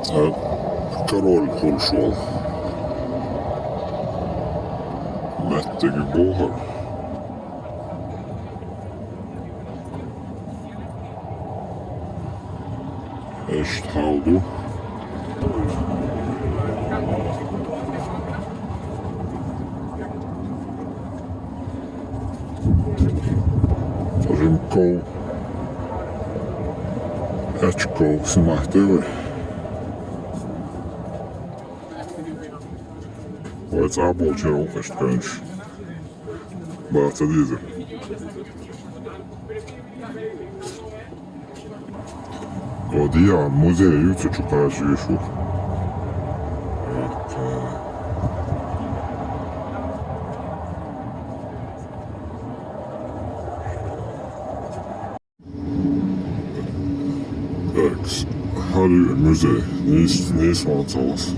Король ушел. Mättegi kohal. Echt haudu. Rimkou. Ачхой Мартан. Vajag apelčinu ukast, ka viņš bāca dīzi. Odijā muzeja jūtaču Haджи-Юрт. Tak, Haļu muzeja, ne izsmācās.